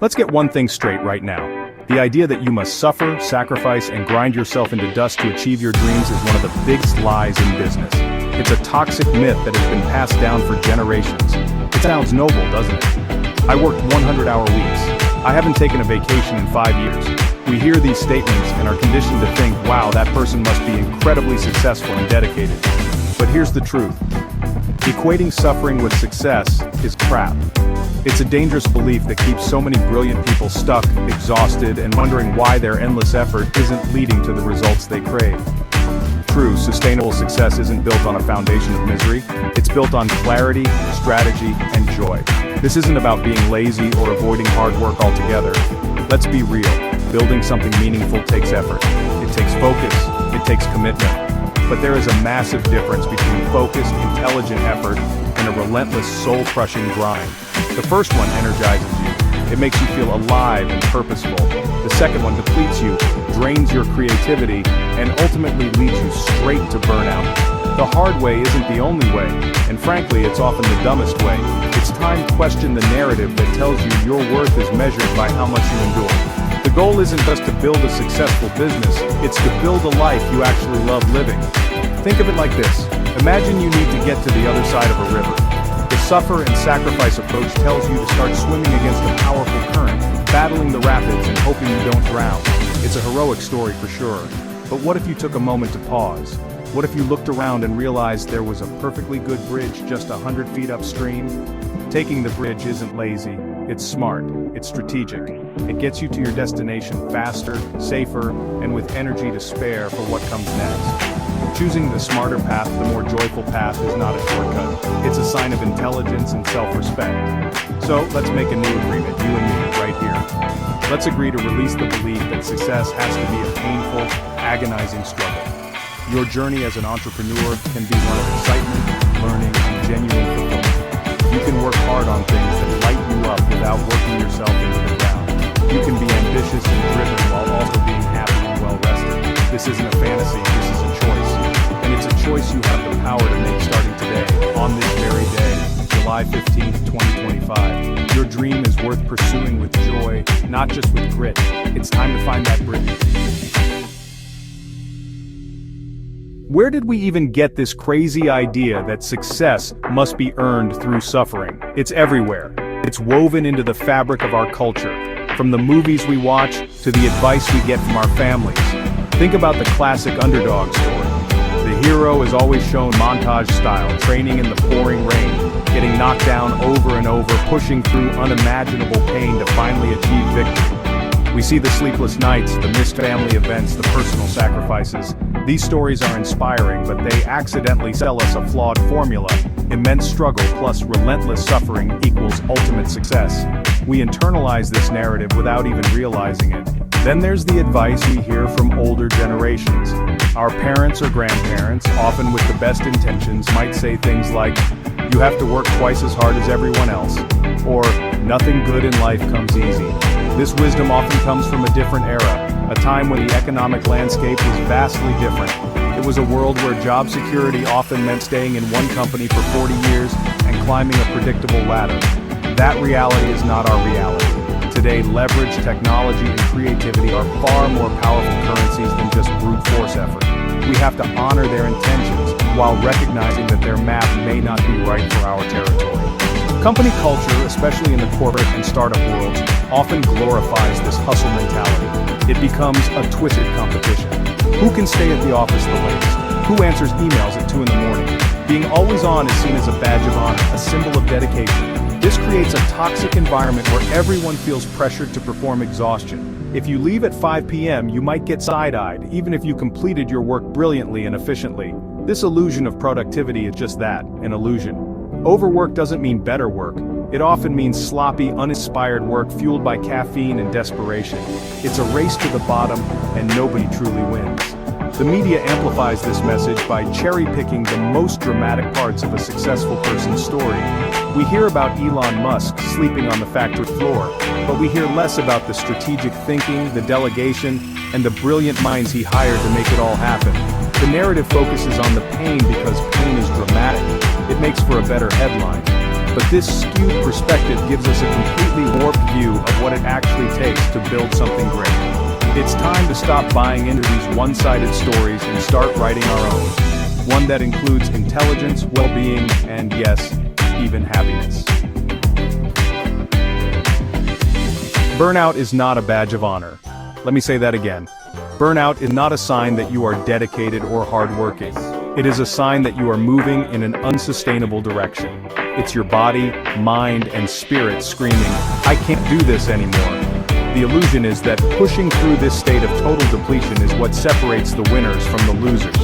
Let's get one thing straight right now. The idea that you must suffer, sacrifice, and grind yourself into dust to achieve your dreams is one of the biggest lies in business. It's a toxic myth that has been passed down for generations. It sounds noble, doesn't it? I worked 100-hour weeks. I haven't taken a vacation in 5 years. We hear these statements and are conditioned to think, wow, that person must be incredibly successful and dedicated. But here's the truth. Equating suffering with success is crap. It's a dangerous belief that keeps so many brilliant people stuck, exhausted, and wondering why their endless effort isn't leading to the results they crave. True, sustainable success isn't built on a foundation of misery. It's built on clarity, strategy, and joy. This isn't about being lazy or avoiding hard work altogether. Let's be real. Building something meaningful takes effort. It takes focus. It takes commitment. But there is a massive difference between focused, intelligent effort and a relentless, soul-crushing grind. The first one energizes you. It makes you feel alive and purposeful. The second one depletes you, drains your creativity, and ultimately leads you straight to burnout. The hard way isn't the only way, and frankly, it's often the dumbest way. It's time to question the narrative that tells you your worth is measured by how much you endure. The goal isn't just to build a successful business, it's to build a life you actually love living. Think of it like this. Imagine you need to get to the other side of a river. The suffer and sacrifice approach tells you to start swimming against a powerful current, battling the rapids and hoping you don't drown. It's a heroic story for sure. But what if you took a moment to pause? What if you looked around and realized there was a perfectly good bridge just 100 feet upstream? Taking the bridge isn't lazy, it's smart, it's strategic. It gets you to your destination faster, safer, and with energy to spare for what comes next. Choosing the smarter path, the more joyful path, is not a shortcut. It's a sign of intelligence and self-respect. So let's make a new agreement, you and me, right here. Let's agree to release the belief that success has to be a painful, agonizing struggle. Your journey as an entrepreneur can be one of excitement, learning, and genuine fulfillment. You can work hard on things that light you up without working yourself into the ground. You can be ambitious and driven while also being happy and well-rested. This isn't a fantasy, this is a choice. And it's a choice you have the power to make starting today, on this very day, July 15th, 2025. Your dream is worth pursuing with joy, not just with grit. It's time to find that bridge. Where did we even get this crazy idea that success must be earned through suffering? It's everywhere. It's woven into the fabric of our culture, from the movies we watch to the advice we get from our families. Think about the classic underdog story. The hero is always shown montage style, training in the pouring rain, getting knocked down over and over, pushing through unimaginable pain to finally achieve victory. We see the sleepless nights, the missed family events, the personal sacrifices. These stories are inspiring, but they accidentally sell us a flawed formula. Immense struggle plus relentless suffering equals ultimate success. We internalize this narrative without even realizing it. Then there's the advice we hear from older generations. Our parents or grandparents, often with the best intentions, might say things like, "You have to work twice as hard as everyone else," or "Nothing good in life comes easy." This wisdom often comes from a different era, a time when the economic landscape was vastly different. It was a world where job security often meant staying in one company for 40 years and climbing a predictable ladder. That reality is not our reality. Today, leverage, technology, and creativity are far more powerful currencies than just brute force effort. We have to honor their intentions while recognizing that their map may not be right for our territory. Company culture, especially in the corporate and startup worlds, often glorifies this hustle mentality. It becomes a twisted competition. Who can stay at the office the latest? Who answers emails at 2 in the morning? Being always on is seen as a badge of honor, a symbol of dedication. This creates a toxic environment where everyone feels pressured to perform exhaustion. If you leave at 5 p.m., you might get side-eyed, even if you completed your work brilliantly and efficiently. This illusion of productivity is just that, an illusion. Overwork doesn't mean better work. It often means sloppy, uninspired work fueled by caffeine and desperation. It's a race to the bottom, and nobody truly wins. The media amplifies this message by cherry-picking the most dramatic parts of a successful person's story. We hear about Elon Musk sleeping on the factory floor, but we hear less about the strategic thinking, the delegation, and the brilliant minds he hired to make it all happen. The narrative focuses on the pain because pain is dramatic. It makes for a better headline. But this skewed perspective gives us a completely warped view of what it actually takes to build something great. It's time to stop buying into these one-sided stories and start writing our own. One that includes intelligence, well-being, and yes, even happiness. Burnout is not a badge of honor. Let me say that again. Burnout is not a sign that you are dedicated or hardworking. It is a sign that you are moving in an unsustainable direction. It's your body, mind, and spirit screaming, "I can't do this anymore." The illusion is that pushing through this state of total depletion is what separates the winners from the losers.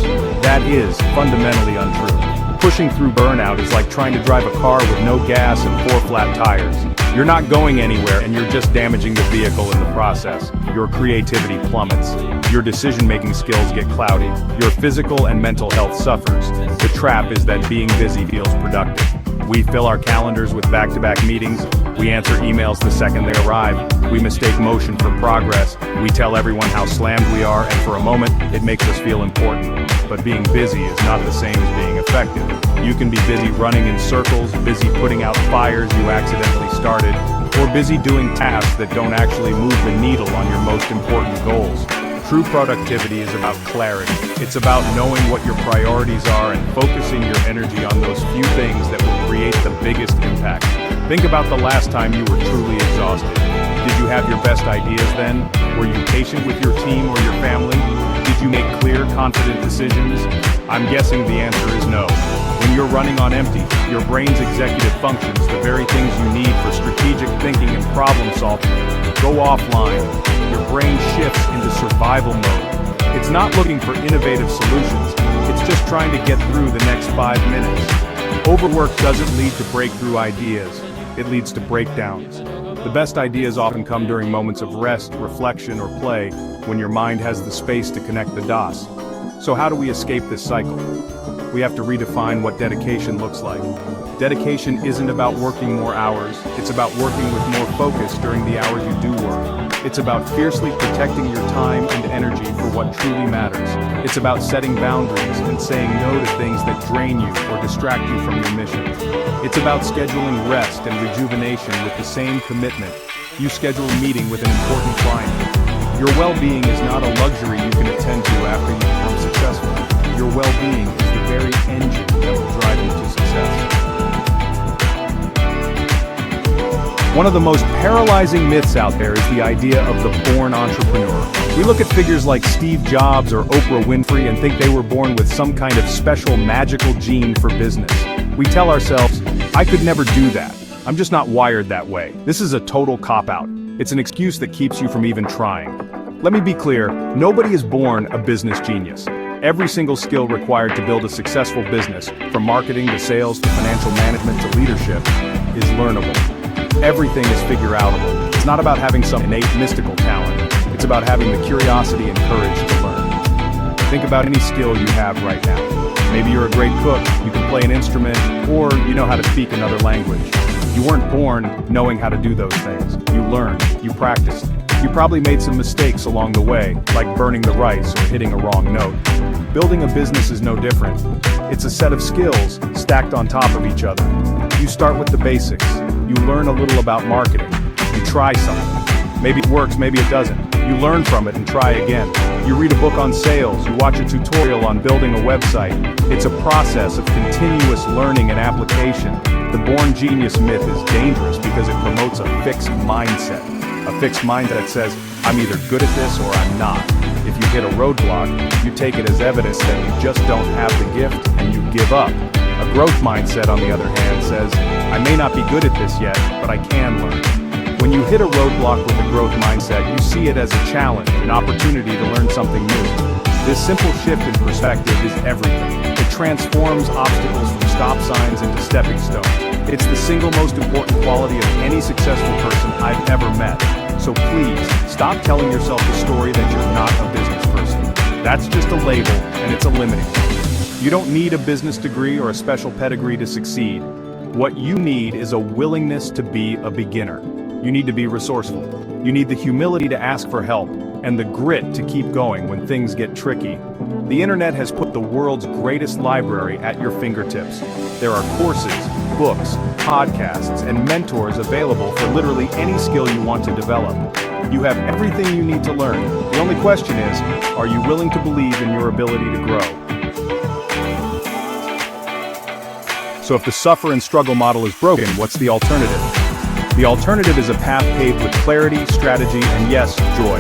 That is fundamentally untrue. Pushing through burnout is like trying to drive a car with no gas and 4 flat tires. You're not going anywhere and you're just damaging the vehicle in the process. Your creativity plummets. Your decision-making skills get cloudy. Your physical and mental health suffers. The trap is that being busy feels productive. We fill our calendars with back-to-back meetings. We answer emails the second they arrive. We mistake motion for progress. We tell everyone how slammed we are, and for a moment, it makes us feel important. But being busy is not the same as being effective. You can be busy running in circles, busy putting out fires you accidentally started, or busy doing tasks that don't actually move the needle on your most important goals. True productivity is about clarity. It's about knowing what your priorities are and focusing your energy on those few things that will create the biggest impact. Think about the last time you were truly exhausted. Did you have your best ideas then? Were you patient with your team or your family? Did you make clear, confident decisions? I'm guessing the answer is no. When you're running on empty, your brain's executive functions, the very things you need for strategic thinking and problem solving, go offline. Your brain shifts into survival mode. It's not looking for innovative solutions, it's just trying to get through the next 5 minutes. Overwork doesn't lead to breakthrough ideas, it leads to breakdowns. The best ideas often come during moments of rest, reflection, or play, when your mind has the space to connect the dots. So how do we escape this cycle? We have to redefine what dedication looks like. Dedication isn't about working more hours, it's about working with more focus during the hours you do work. It's about fiercely protecting your time and energy for what truly matters. It's about setting boundaries and saying no to things that drain you or distract you from your mission. It's about scheduling rest and rejuvenation with the same commitment you schedule a meeting with an important client. Your well-being is not a luxury you can attend to after you become successful. Your well-being is the very engine that will drive you to success. One of the most paralyzing myths out there is the idea of the born entrepreneur. We look at figures like Steve Jobs or Oprah Winfrey and think they were born with some kind of special magical gene for business. We tell ourselves, I could never do that. I'm just not wired that way. This is a total cop-out. It's an excuse that keeps you from even trying. Let me be clear, nobody is born a business genius. Every single skill required to build a successful business, from marketing to sales to financial management to leadership, is learnable. Everything is figure-outable. It's not about having some innate mystical talent. It's about having the curiosity and courage to learn. Think about any skill you have right now. Maybe you're a great cook, you can play an instrument, or you know how to speak another language. You weren't born knowing how to do those things. You learned, you practiced. You probably made some mistakes along the way, like burning the rice or hitting a wrong note. Building a business is no different. It's a set of skills stacked on top of each other. You start with the basics. You learn a little about marketing. You try something. Maybe it works, maybe it doesn't. You learn from it and try again. You read a book on sales. You watch a tutorial on building a website. It's a process of continuous learning and application. The born genius myth is dangerous because it promotes a fixed mindset. A fixed mindset that says, I'm either good at this or I'm not. If you hit a roadblock, you take it as evidence that you just don't have the gift and you give up. A growth mindset, on the other hand, says, I may not be good at this yet, but I can learn. When you hit a roadblock with a growth mindset, you see it as a challenge, an opportunity to learn something new. This simple shift in perspective is everything. It transforms obstacles from stop signs into stepping stones. It's the single most important quality of any successful person I've ever met. So please, stop telling yourself the story that you're not a business person. That's just a label, and it's a limiting one. You don't need a business degree or a special pedigree to succeed. What you need is a willingness to be a beginner. You need to be resourceful. You need the humility to ask for help, and the grit to keep going when things get tricky. The internet has put the world's greatest library at your fingertips. There are courses, books, podcasts, and mentors available for literally any skill you want to develop. You have everything you need to learn. The only question is, are you willing to believe in your ability to grow? So if the suffer and struggle model is broken, what's the alternative? The alternative is a path paved with clarity, strategy, and yes, joy.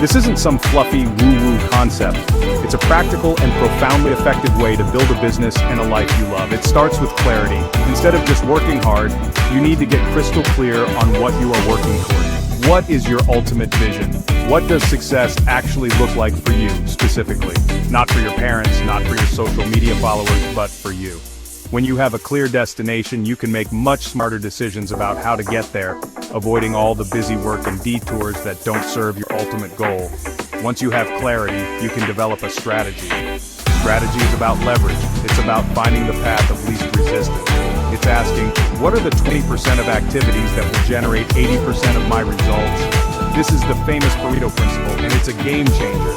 This isn't some fluffy, woo-woo concept. It's a practical and profoundly effective way to build a business and a life you love. It starts with clarity. Instead of just working hard, you need to get crystal clear on what you are working toward. What is your ultimate vision? What does success actually look like for you, specifically? Not for your parents, not for your social media followers, but for you. When you have a clear destination, you can make much smarter decisions about how to get there, avoiding all the busy work and detours that don't serve your ultimate goal. Once you have clarity, you can develop a strategy. Strategy is about leverage. It's about finding the path of least resistance. It's asking, what are the 20% of activities that will generate 80% of my results? This is the famous Pareto principle, and it's a game changer.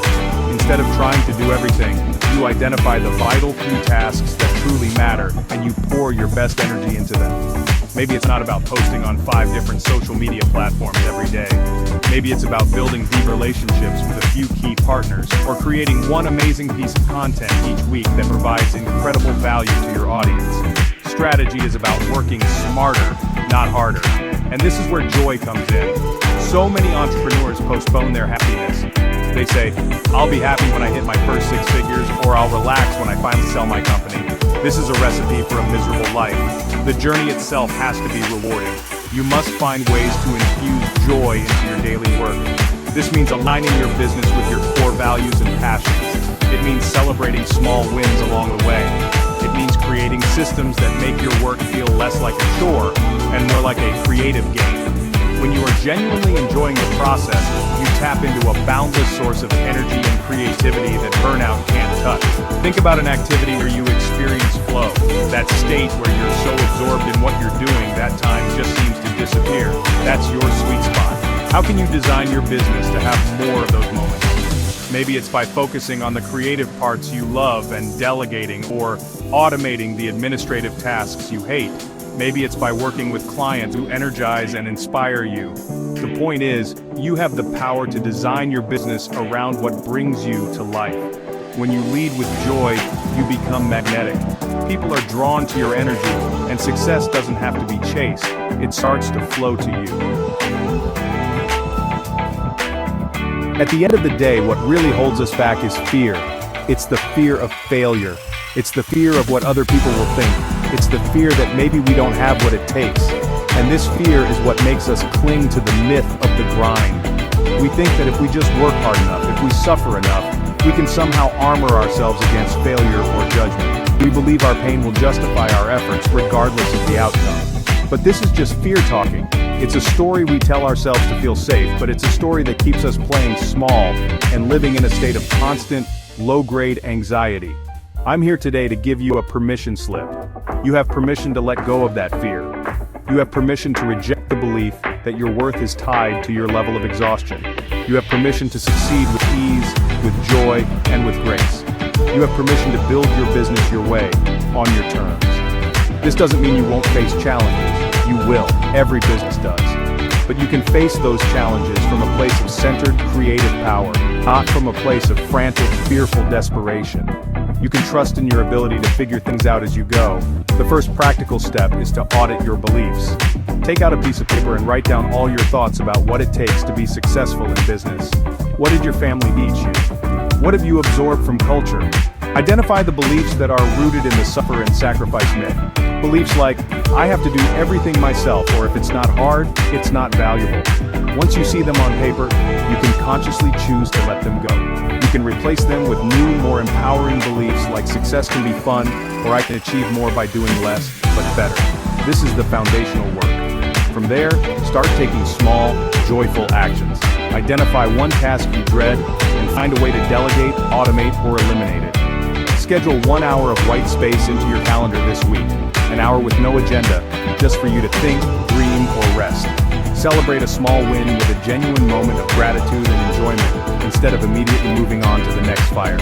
Instead of trying to do everything, you identify the vital few tasks that truly matter, and you pour your best energy into them. Maybe it's not about posting on 5 different social media platforms every day. Maybe it's about building deep relationships with a few key partners, or creating one amazing piece of content each week that provides incredible value to your audience. Strategy is about working smarter, not harder. And this is where joy comes in. So many entrepreneurs postpone their happiness. They say, I'll be happy when I hit my first 6 figures, or I'll relax when I finally sell my company. This is a recipe for a miserable life. The journey itself has to be rewarding. You must find ways to infuse joy into your daily work. This means aligning your business with your core values and passions. It means celebrating small wins along the way. It means creating systems that make your work feel less like a chore and more like a creative game. When you are genuinely enjoying the process, you tap into a boundless source of energy and creativity that burnout can't touch. Think about an activity where you experience flow, that state where you're so absorbed in what you're doing that time just seems to disappear. That's your sweet spot. How can you design your business to have more of those moments? Maybe it's by focusing on the creative parts you love and delegating or automating the administrative tasks you hate. Maybe it's by working with clients who energize and inspire you. The point is, you have the power to design your business around what brings you to life. When you lead with joy, you become magnetic. People are drawn to your energy, and success doesn't have to be chased. It starts to flow to you. At the end of the day, what really holds us back is fear. It's the fear of failure. It's the fear of what other people will think. It's the fear that maybe we don't have what it takes. And this fear is what makes us cling to the myth of the grind. We think that if we just work hard enough, if we suffer enough, we can somehow armor ourselves against failure or judgment. We believe our pain will justify our efforts regardless of the outcome. But this is just fear talking. It's a story we tell ourselves to feel safe, but it's a story that keeps us playing small and living in a state of constant, low-grade anxiety. I'm here today to give you a permission slip. You have permission to let go of that fear. You have permission to reject the belief that your worth is tied to your level of exhaustion. You have permission to succeed with ease, with joy, and with grace. You have permission to build your business your way, on your terms. This doesn't mean you won't face challenges. You will. Every business does. But you can face those challenges from a place of centered, creative power, not from a place of frantic, fearful desperation. You can trust in your ability to figure things out as you go. The first practical step is to audit your beliefs. Take out a piece of paper and write down all your thoughts about what it takes to be successful in business. What did your family teach you? What have you absorbed from culture? Identify the beliefs that are rooted in the suffer and sacrifice myth. Beliefs like, I have to do everything myself, or if it's not hard, it's not valuable. Once you see them on paper, you can consciously choose to let them go. You can replace them with new, more empowering beliefs like success can be fun, or I can achieve more by doing less, but better. This is the foundational work. From there, start taking small, joyful actions. Identify one task you dread, and find a way to delegate, automate, or eliminate it. Schedule 1 hour of white space into your calendar this week. An hour with no agenda, just for you to think, dream, or rest. Celebrate a small win with a genuine moment of gratitude and enjoyment, instead of immediately moving on to the next fire.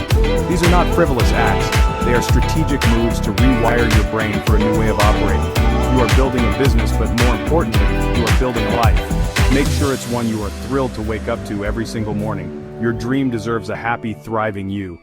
These are not frivolous acts, they are strategic moves to rewire your brain for a new way of operating. You are building a business, but more importantly, you are building a life. Make sure it's one you are thrilled to wake up to every single morning. Your dream deserves a happy, thriving you.